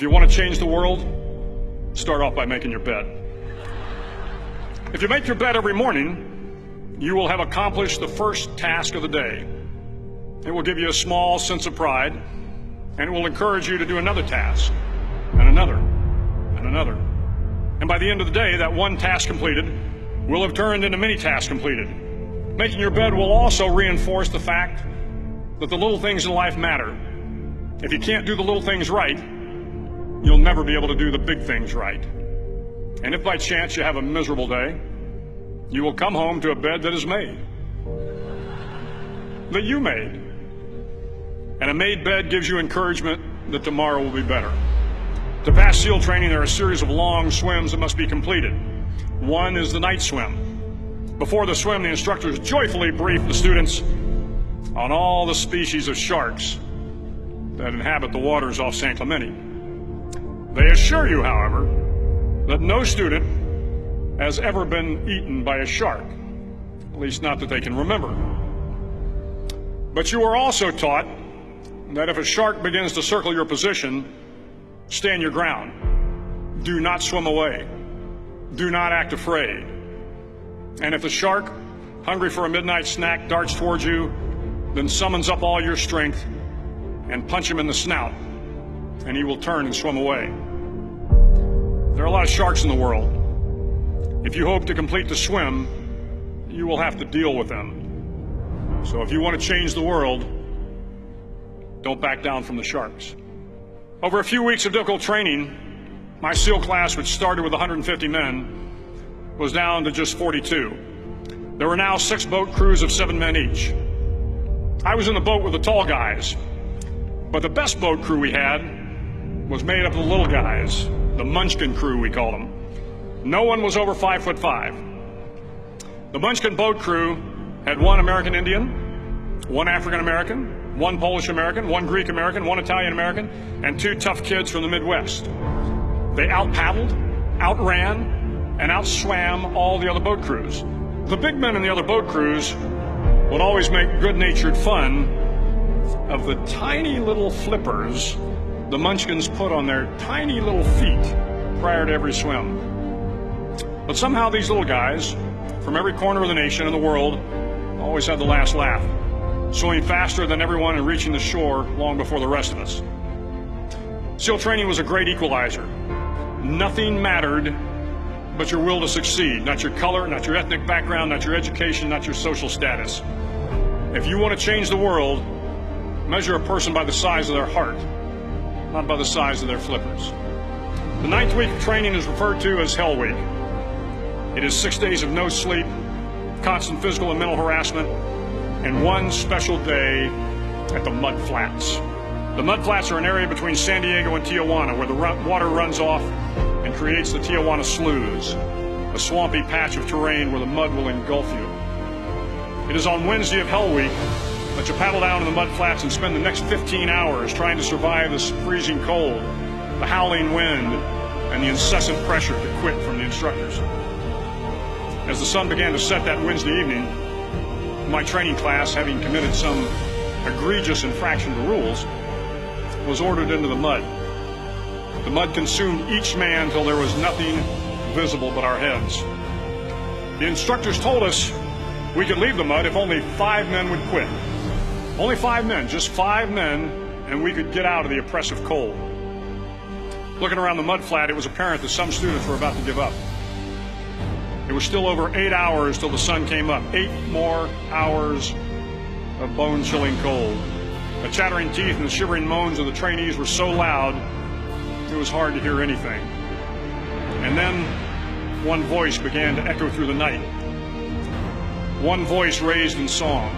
if you want to change the world, start off by making your bed. If you make your bed every morning, you will have accomplished the first task of the day. It will give you a small sense of pride, and it will encourage you to do another task, and another, and another. And by the end of the day, that one task completed will have turned into many tasks completed. Making your bed will also reinforce the fact that the little things in life matter. If you can't do the little things right, you'll never be able to do the big things right. And if by chance you have a miserable day, you will come home to a bed that is made, that you made. And a made bed gives you encouragement that tomorrow will be better. To pass SEAL training, there are a series of long swims that must be completed. One is the night swim. Before the swim, the instructors joyfully brief the students on all the species of sharks that inhabit the waters off San Clemente. They assure you, however, that no student has ever been eaten by a shark, at least not that they can remember. But you are also taught that if a shark begins to circle your position, stand your ground. Do not swim away. Do not act afraid. And if the shark, hungry for a midnight snack, darts towards you, then summons up all your strength and punch him in the snout, and he will turn and swim away. There are a lot of sharks in the world. If you hope to complete the swim, you will have to deal with them. So if you want to change the world, don't back down from the sharks. Over a few weeks of difficult training, my SEAL class, which started with 150 men, was down to just 42. There were now 6 boat crews of 7 men each. I was in the boat with the tall guys, but the best boat crew we had was made up of the little guys, the Munchkin crew, we called them. No one was over 5'5". The Munchkin boat crew had 1 American Indian, 1 African American, 1 Polish American, 1 Greek American, 1 Italian American, and 2 tough kids from the Midwest. They out-paddled, outran, and outswam all the other boat crews. The big men in the other boat crews would always make good-natured fun of the tiny little flippers the Munchkins put on their tiny little feet prior to every swim. But somehow these little guys from every corner of the nation and the world always had the last laugh, swimming faster than everyone and reaching the shore long before the rest of us. SEAL training was a great equalizer. Nothing mattered but your will to succeed, not your color, not your ethnic background, not your education, not your social status. If you want to change the world, measure a person by the size of their heart, not by the size of their flippers. The 9th week of training is referred to as Hell Week. It is 6 days of no sleep, constant physical and mental harassment, and 1 special day at the Mud Flats. The Mud Flats are an area between San Diego and Tijuana where the water runs off and creates the Tijuana Sloughs, a swampy patch of terrain where the mud will engulf you. It is on Wednesday of Hell Week that you paddle down to the Mud Flats and spend the next 15 hours trying to survive this freezing cold, the howling wind, and the incessant pressure to quit from the instructors. As the sun began to set that Wednesday evening, my training class, having committed some egregious infraction to rules, was ordered into the mud. The mud consumed each man till there was nothing visible but our heads. The instructors told us we could leave the mud if only 5 men would quit. Only 5 men, just 5 men, and we could get out of the oppressive cold. Looking around the mud flat, it was apparent that some students were about to give up. It was still over 8 hours till the sun came up. 8 more hours of bone-chilling cold. The chattering teeth and the shivering moans of the trainees were so loud, it was hard to hear anything. And then one voice began to echo through the night. One voice raised in song.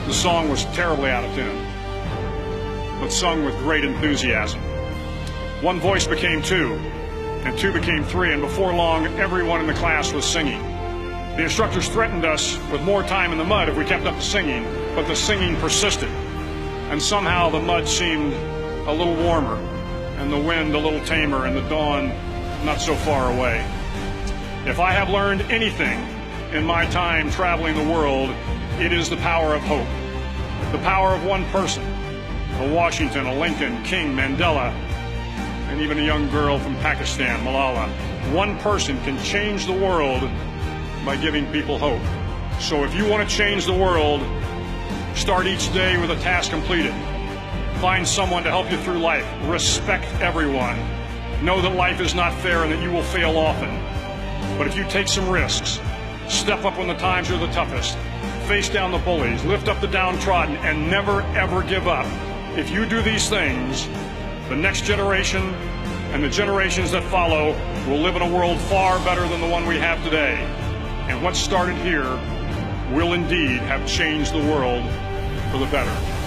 The song was terribly out of tune, but sung with great enthusiasm. One voice became 2, and 2 became 3, and before long, everyone in the class was singing. The instructors threatened us with more time in the mud if we kept up the singing, but the singing persisted, and somehow the mud seemed a little warmer, and the wind a little tamer, and the dawn not so far away. If I have learned anything in my time traveling the world, it is the power of hope. The power of one person, a Washington, a Lincoln, King, Mandela, and even a young girl from Pakistan, Malala. One person can change the world by giving people hope. So if you want to change the world, start each day with a task completed. Find someone to help you through life. Respect everyone. Know that life is not fair and that you will fail often. But if you take some risks, step up when the times are the toughest, face down the bullies, lift up the downtrodden, and never ever give up. If you do these things, the next generation and the generations that follow will live in a world far better than the one we have today. And what started here will indeed have changed the world for the better.